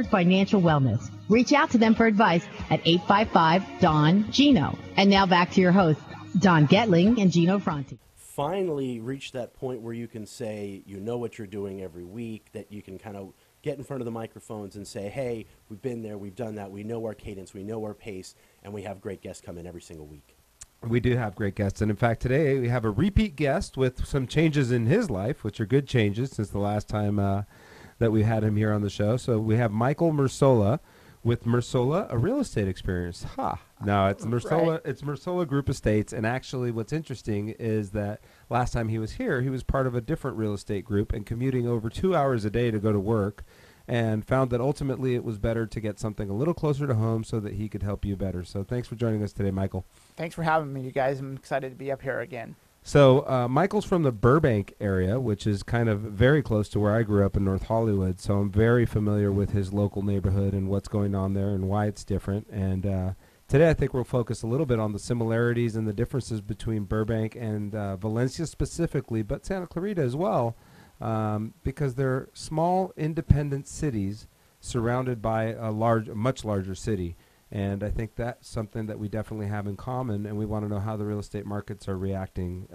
Financial wellness. Reach out to them for advice at 855-DON-GINO. And now back to your hosts, Don Getling and Gino Fronti. Finally reach that point where you can say you know what you're doing every week, that you can kind of get in front of the microphones and say, hey, we've been there, we've done that, we know our cadence, we know our pace, and we have great guests come in every single week. We do have great guests, and in fact today we have a repeat guest with some changes in his life, which are good changes since the last time that we had him here on the show. So we have Michael Mersola with Mersola, a real estate experience. No, it's Mersola. Right. It's Mersola Group Estates, and actually what's interesting is that last time he was here, he was part of a different real estate group and commuting over 2 hours a day to go to work, and found that ultimately it was better to get something a little closer to home so that he could help you better. So thanks for joining us today, Michael. Thanks for having me, you guys. I'm excited to be up here again. So Michael's from the Burbank area, which is kind of very close to where I grew up in North Hollywood. So I'm very familiar with his local neighborhood and what's going on there and why it's different. And today I think we'll focus a little bit on the similarities and the differences between Burbank and Valencia specifically, but Santa Clarita as well, because they're small independent cities surrounded by a much larger city. And I think that's something that we definitely have in common, and we want to know how the real estate markets are reacting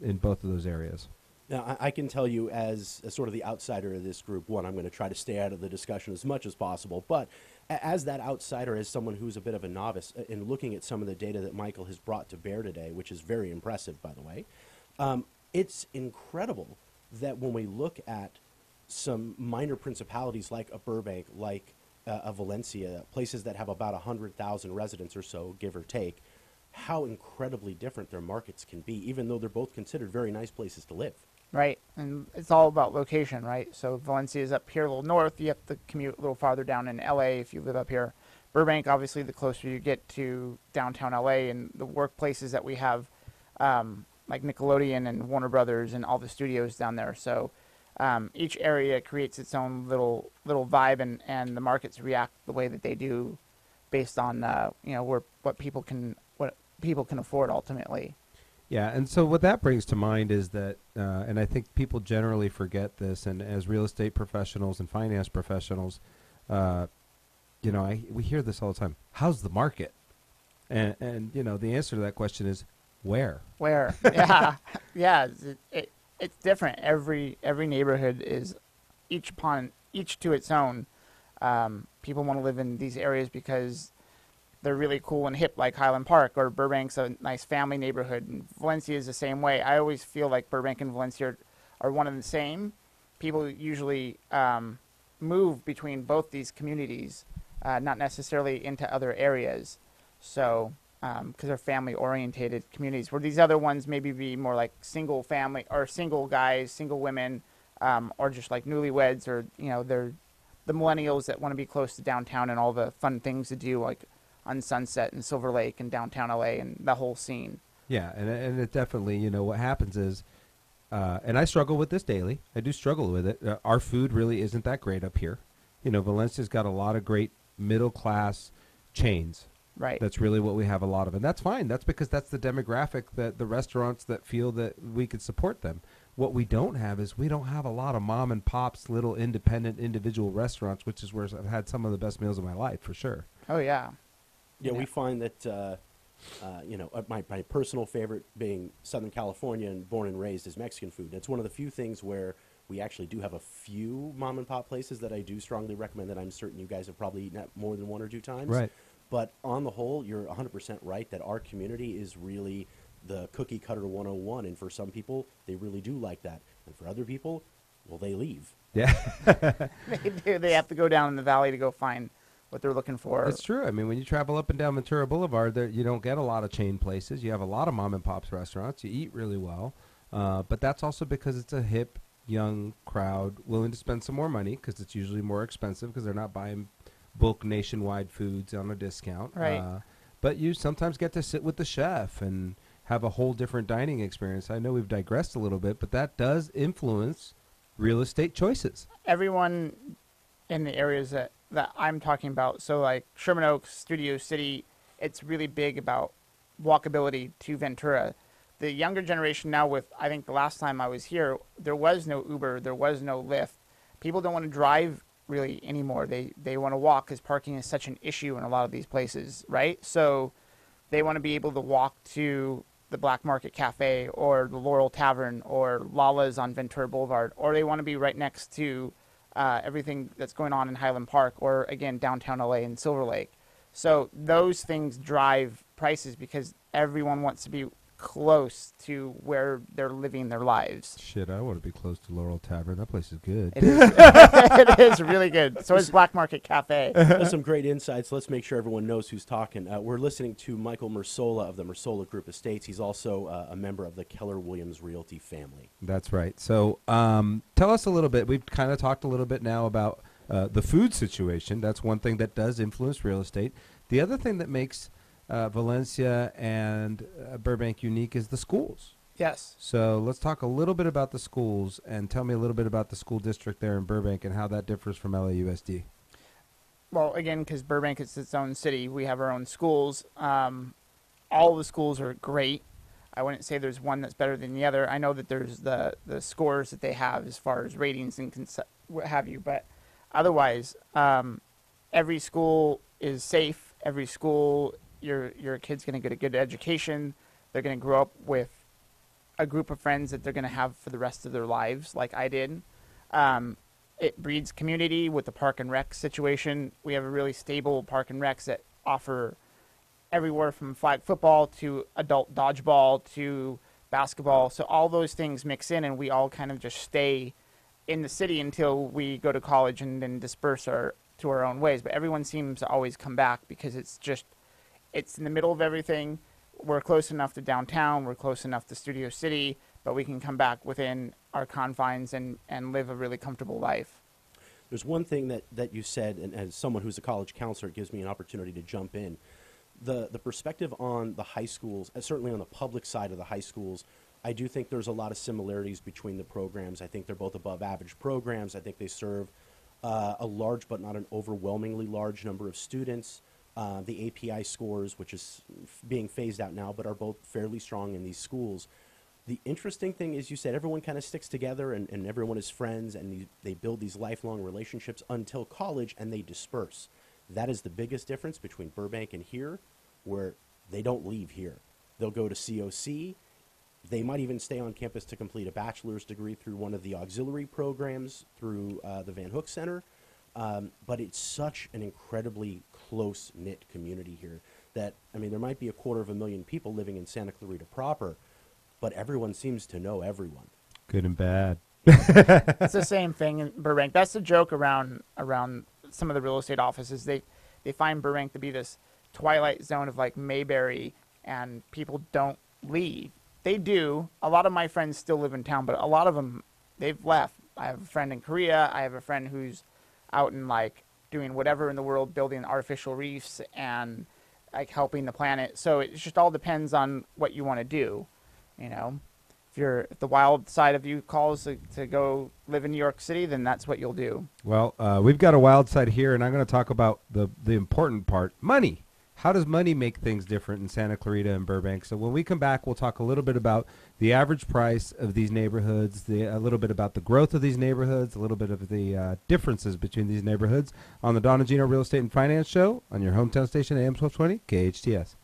in both of those areas. Now, I can tell you as sort of the outsider of this group, one, I'm going to try to stay out of the discussion as much as possible, but as that outsider, as someone who's a bit of a novice in looking at some of the data that Michael has brought to bear today, which is very impressive, by the way, it's incredible that when we look at some minor principalities like a Burbank, like of Valencia, places that have about 100,000 residents or so, give or take, how incredibly different their markets can be, even though they're both considered very nice places to live. Right, and it's all about location, right? So Valencia is up here a little north. You have to commute a little farther down in LA if you live up here. Burbank, obviously, the closer you get to downtown LA and the workplaces that we have, like Nickelodeon and Warner Brothers and all the studios down there. So each area creates its own little vibe, and the markets react the way that they do, based on what people can afford ultimately. Yeah, and so what that brings to mind is that, and I think people generally forget this, and as real estate professionals and finance professionals, we hear this all the time. How's the market? And the answer to that question is where? Where? Yeah, yeah. It's different. Every neighborhood is each to its own. People want to live in these areas because they're really cool and hip, like Highland Park, or Burbank's a nice family neighborhood. And Valencia is the same way. I always feel like Burbank and Valencia are one and the same. People usually move between both these communities, not necessarily into other areas. So, because they're family-orientated communities, where these other ones maybe be more like single family or single guys, single women, or just like newlyweds, or they're the millennials that want to be close to downtown and all the fun things to do, like on Sunset and Silver Lake and downtown LA and the whole scene. Yeah, and it definitely, what happens is, and I struggle with this daily. I do struggle with it. Our food really isn't that great up here. Valencia's got a lot of great middle-class chains. Right. That's really what we have a lot of. And that's fine. That's because that's the demographic, that the restaurants that feel that we could support them. What we don't have is we don't have a lot of mom and pops, little independent individual restaurants, which is where I've had some of the best meals of my life, for sure. Oh, yeah. Yeah, we find that, my personal favorite being Southern California and born and raised is Mexican food. It's one of the few things where we actually do have a few mom and pop places that I do strongly recommend, that I'm certain you guys have probably eaten at more than one or two times. Right. But on the whole, you're 100% right that our community is really the cookie cutter 101. And for some people, they really do like that. And for other people, well, they leave. Yeah. They do. They have to go down in the valley to go find what they're looking for. It's true. I mean, when you travel up and down Ventura Boulevard, you don't get a lot of chain places. You have a lot of mom and pops restaurants. You eat really well. But that's also because it's a hip, young crowd willing to spend some more money, because it's usually more expensive because they're not buying bulk nationwide foods on a discount. Right. But you sometimes get to sit with the chef and have a whole different dining experience. I know we've digressed a little bit, but that does influence real estate choices. Everyone in the areas that I'm talking about, so like Sherman Oaks, Studio City, it's really big about walkability to Ventura. The younger generation now, I think the last time I was here, there was no Uber, there was no Lyft. People don't want to drive really anymore. They want to walk because parking is such an issue in a lot of these places, right? So they want to be able to walk to the Black Market Cafe or the Laurel Tavern or Lala's on Ventura Boulevard, or they want to be right next to everything that's going on in Highland Park, or again downtown LA in Silver Lake. So those things drive prices because everyone wants to be close to where they're living their lives. Shit, I want to be close to Laurel Tavern. That place is good. It is, it is really good. So is Black Market Cafe. There's some great insights. Let's make sure everyone knows who's talking. We're listening to Michael Mersola of the Mersola Group Estates. He's also a member of the Keller Williams Realty family. That's right. So tell us a little bit. We've kind of talked a little bit now about the food situation. That's one thing that does influence real estate. The other thing that makes Valencia and Burbank unique is the schools. Yes. So let's talk a little bit about the schools and tell me a little bit about the school district there in Burbank and how that differs from LAUSD. Well, again, because Burbank is its own city, we have our own schools. All the schools are great. I wouldn't say there's one that's better than the other. I know that there's the scores that they have as far as ratings and what have you, but otherwise, every school is safe. Every school, your kid's going to get a good education. They're going to grow up with a group of friends that they're going to have for the rest of their lives, like I did. It breeds community with the park and rec situation. We have a really stable park and recs that offer everywhere from flag football to adult dodgeball to basketball. So all those things mix in, and we all kind of just stay in the city until we go to college and then disperse to our own ways. But everyone seems to always come back because it's in the middle of everything. We're close enough to downtown. We're close enough to Studio City, but we can come back within our confines and live a really comfortable life. There's one thing that you said, and as someone who's a college counselor, it gives me an opportunity to jump in. The perspective on the high schools, certainly on the public side of the high schools, I do think there's a lot of similarities between the programs. I think they're both above average programs. I think they serve a large but not an overwhelmingly large number of students. The API scores, which is being phased out now, but are both fairly strong in these schools. The interesting thing is, you said everyone kind of sticks together and everyone is friends and they build these lifelong relationships until college and they disperse. That is the biggest difference between Burbank and here, where they don't leave here. They'll go to COC. They might even stay on campus to complete a bachelor's degree through one of the auxiliary programs through the Van Hook Center. But it's such an incredibly close-knit community here that, I mean, there might be 250,000 people living in Santa Clarita proper, but everyone seems to know everyone. Good and bad. It's the same thing in Burbank. That's the joke around some of the real estate offices. They find Burbank to be this twilight zone of like Mayberry, and people don't leave. They do. A lot of my friends still live in town, but a lot of them, they've left. I have a friend in Korea. I have a friend who's out and like doing whatever in the world, building artificial reefs and like helping the planet. So it just all depends on what you want to do. You know, if the wild side of you calls to go live in New York City, then that's what you'll do. Well, we've got a wild side here, and I'm going to talk about the important part, money. How does money make things different in Santa Clarita and Burbank? So when we come back, we'll talk a little bit about the average price of these neighborhoods, a little bit about the growth of these neighborhoods, a little bit of the differences between these neighborhoods on the Don and Gino Real Estate and Finance Show on your hometown station, AM 1220, KHTS.